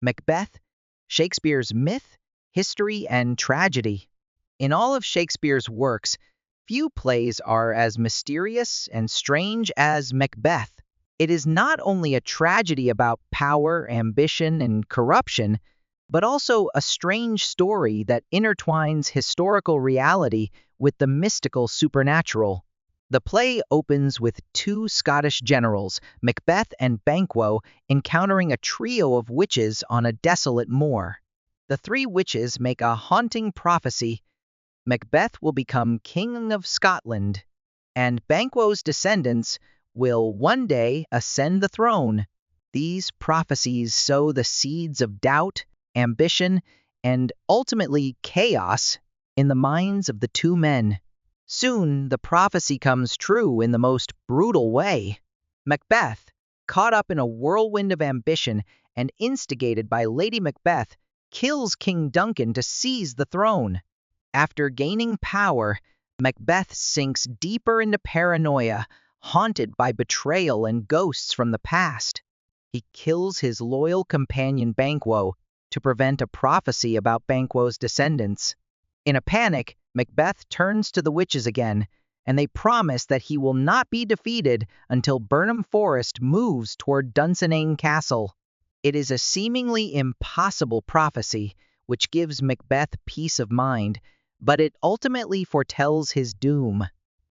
Macbeth, Shakespeare's myth, history, and tragedy. In all of Shakespeare's works, few plays are as mysterious and strange as Macbeth. It is not only a tragedy about power, ambition, and corruption, but also a strange story that intertwines historical reality with the mystical supernatural. The play opens with two Scottish generals, Macbeth and Banquo, encountering a trio of witches on a desolate moor. The three witches make a haunting prophecy: Macbeth will become King of Scotland, and Banquo's descendants will one day ascend the throne. These prophecies sow the seeds of doubt, ambition, and ultimately chaos in the minds of the two men. Soon, the prophecy comes true in the most brutal way. Macbeth, caught up in a whirlwind of ambition and instigated by Lady Macbeth, kills King Duncan to seize the throne. After gaining power, Macbeth sinks deeper into paranoia, haunted by betrayal and ghosts from the past. He kills his loyal companion Banquo to prevent a prophecy about Banquo's descendants. In a panic, Macbeth turns to the witches again, and they promise that he will not be defeated until Burnham Forest moves toward Dunsinane Castle. It is a seemingly impossible prophecy, which gives Macbeth peace of mind, but it ultimately foretells his doom.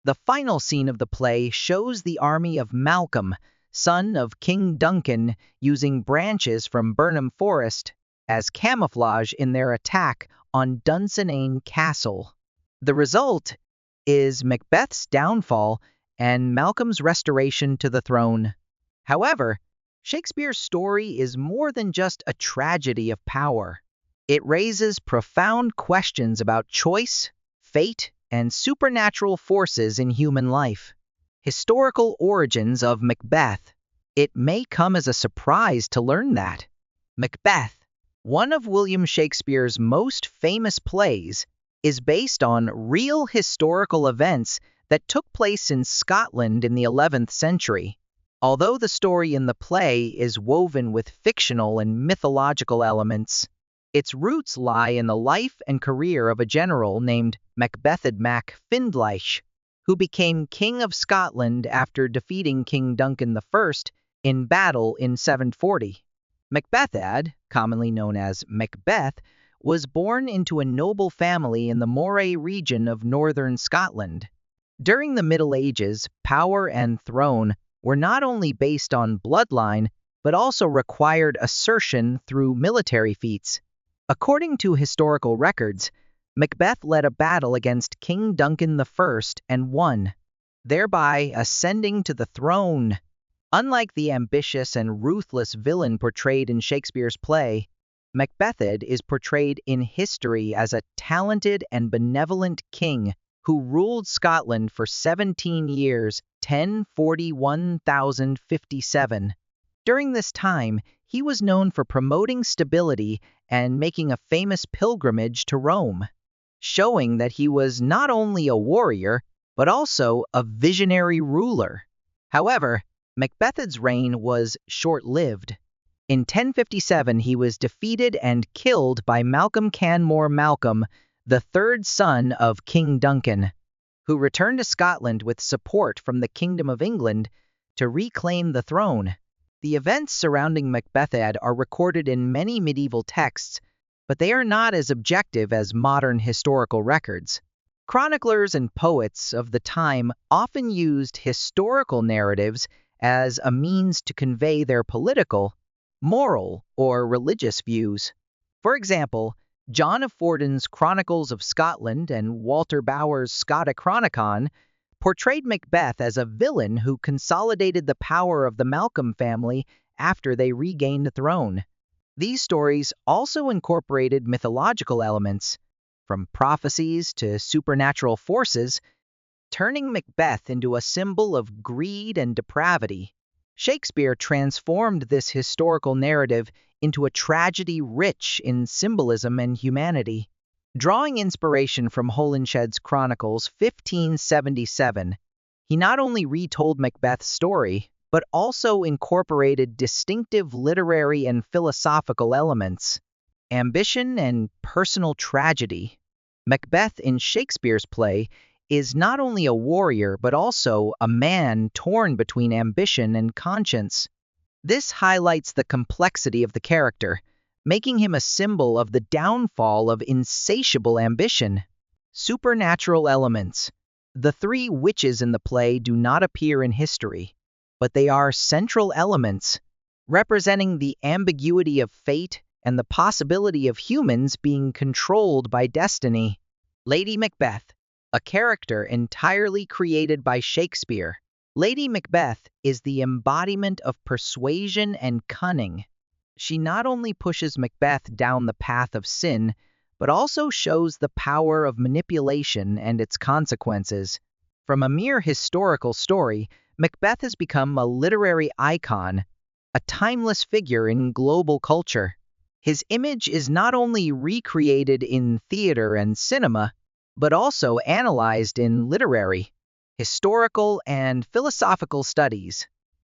The final scene of the play shows the army of Malcolm, son of King Duncan, using branches from Burnham Forest as camouflage in their attack on Dunsinane Castle. The result is Macbeth's downfall and Malcolm's restoration to the throne. However, Shakespeare's story is more than just a tragedy of power. It raises profound questions about choice, fate, and supernatural forces in human life. Historical origins of Macbeth. It may come as a surprise to learn that Macbeth, one of William Shakespeare's most famous plays, is based on real historical events that took place in Scotland in the 11th century. Although the story in the play is woven with fictional and mythological elements, its roots lie in the life and career of a general named Macbethad mac Findláich, who became King of Scotland after defeating King Duncan I in battle in 740. Macbethad, commonly known as Macbeth, was born into a noble family in the Moray region of northern Scotland. During the Middle Ages, power and throne were not only based on bloodline, but also required assertion through military feats. According to historical records, Macbeth led a battle against King Duncan I and won, thereby ascending to the throne. Unlike the ambitious and ruthless villain portrayed in Shakespeare's play, Macbethad is portrayed in history as a talented and benevolent king who ruled Scotland for 17 years, 1041,057. During this time, he was known for promoting stability and making a famous pilgrimage to Rome, showing that he was not only a warrior, but also a visionary ruler. However, Macbethad's reign was short-lived. In 1057, he was defeated and killed by Malcolm Canmore Malcolm, the third son of King Duncan, who returned to Scotland with support from the Kingdom of England to reclaim the throne. The events surrounding Macbethad are recorded in many medieval texts, but they are not as objective as modern historical records. Chroniclers and poets of the time often used historical narratives as a means to convey their political, moral, or religious views. For example, John of Forden's Chronicles of Scotland and Walter Bower's Scotichronicon portrayed Macbeth as a villain who consolidated the power of the Malcolm family after they regained the throne. These stories also incorporated mythological elements, from prophecies to supernatural forces, turning Macbeth into a symbol of greed and depravity. Shakespeare transformed this historical narrative into a tragedy rich in symbolism and humanity. Drawing inspiration from Holinshed's Chronicles 1577, he not only retold Macbeth's story, but also incorporated distinctive literary and philosophical elements. Ambition and personal tragedy. Macbeth in Shakespeare's play is not only a warrior but also a man torn between ambition and conscience. This highlights the complexity of the character, making him a symbol of the downfall of insatiable ambition. Supernatural elements. The three witches in the play do not appear in history, but they are central elements, representing the ambiguity of fate and the possibility of humans being controlled by destiny. Lady Macbeth, a character entirely created by Shakespeare. Lady Macbeth is the embodiment of persuasion and cunning. She not only pushes Macbeth down the path of sin, but also shows the power of manipulation and its consequences. From a mere historical story, Macbeth has become a literary icon, a timeless figure in global culture. His image is not only recreated in theater and cinema, but also analyzed in literary, historical, and philosophical studies.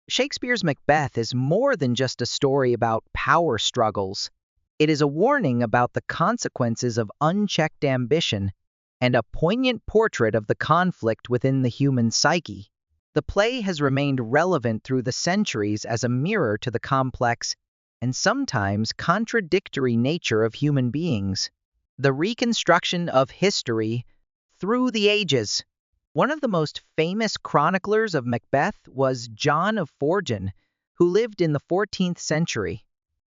Shakespeare's Macbeth is more than just a story about power struggles. It is a warning about the consequences of unchecked ambition and a poignant portrait of the conflict within the human psyche. The play has remained relevant through the centuries as a mirror to the complex and sometimes contradictory nature of human beings. The reconstruction of history through the ages. One of the most famous chroniclers of Macbeth was John of Forgan, who lived in the 14th century.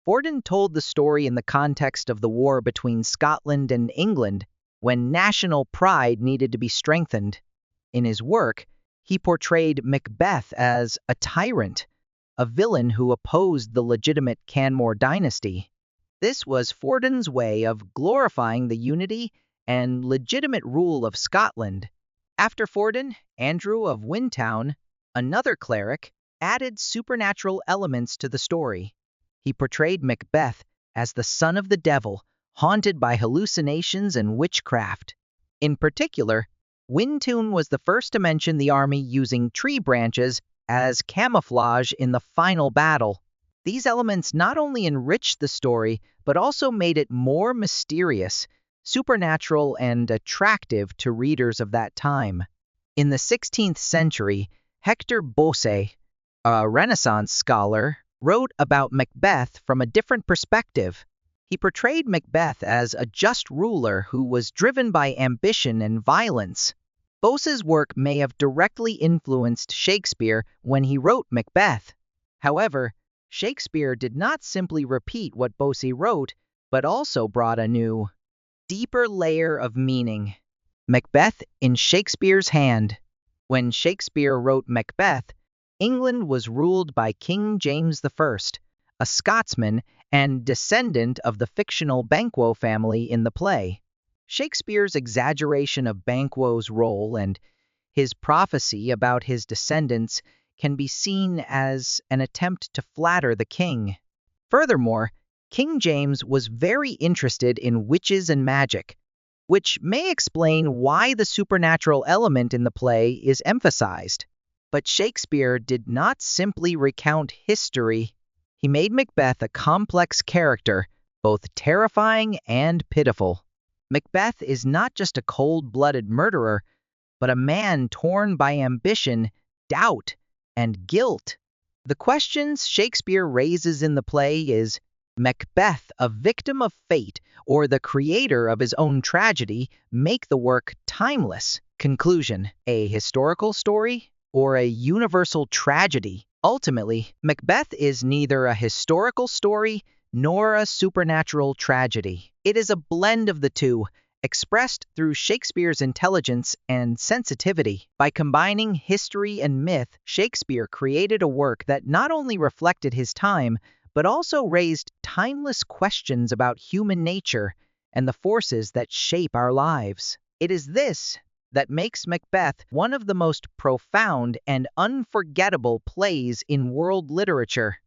Forgan told the story in the context of the war between Scotland and England, when national pride needed to be strengthened. In his work, he portrayed Macbeth as a tyrant, a villain who opposed the legitimate Canmore dynasty. This was Forgan's way of glorifying the unity and legitimate rule of Scotland. After Forgan, Andrew of Wintown, another cleric, added supernatural elements to the story. He portrayed Macbeth as the son of the devil, haunted by hallucinations and witchcraft. In particular, Wintoun was the first to mention the army using tree branches as camouflage in the final battle. These elements not only enriched the story, but also made it more mysterious, supernatural, and attractive to readers of that time. In the 16th century, Hector Boece, a Renaissance scholar, wrote about Macbeth from a different perspective. He portrayed Macbeth as a just ruler who was driven by ambition and violence. Boece's work may have directly influenced Shakespeare when he wrote Macbeth. However, Shakespeare did not simply repeat what Boece wrote, but also brought a new, deeper layer of meaning. Macbeth in Shakespeare's hand. When Shakespeare wrote Macbeth, England was ruled by King James I, a Scotsman and descendant of the fictional Banquo family in the play. Shakespeare's exaggeration of Banquo's role and his prophecy about his descendants can be seen as an attempt to flatter the king. Furthermore, King James was very interested in witches and magic, which may explain why the supernatural element in the play is emphasized. But Shakespeare did not simply recount history. He made Macbeth a complex character, both terrifying and pitiful. Macbeth is not just a cold-blooded murderer, but a man torn by ambition, doubt, and guilt. The questions Shakespeare raises in the play is, Macbeth a victim of fate or the creator of his own tragedy, make the work timeless? Conclusion: a historical story or a universal tragedy? Ultimately, Macbeth is neither a historical story nor a supernatural tragedy. It is a blend of the two, expressed through Shakespeare's intelligence and sensitivity. By combining history and myth, Shakespeare created a work that not only reflected his time, but also raised timeless questions about human nature and the forces that shape our lives. It is this that makes Macbeth one of the most profound and unforgettable plays in world literature.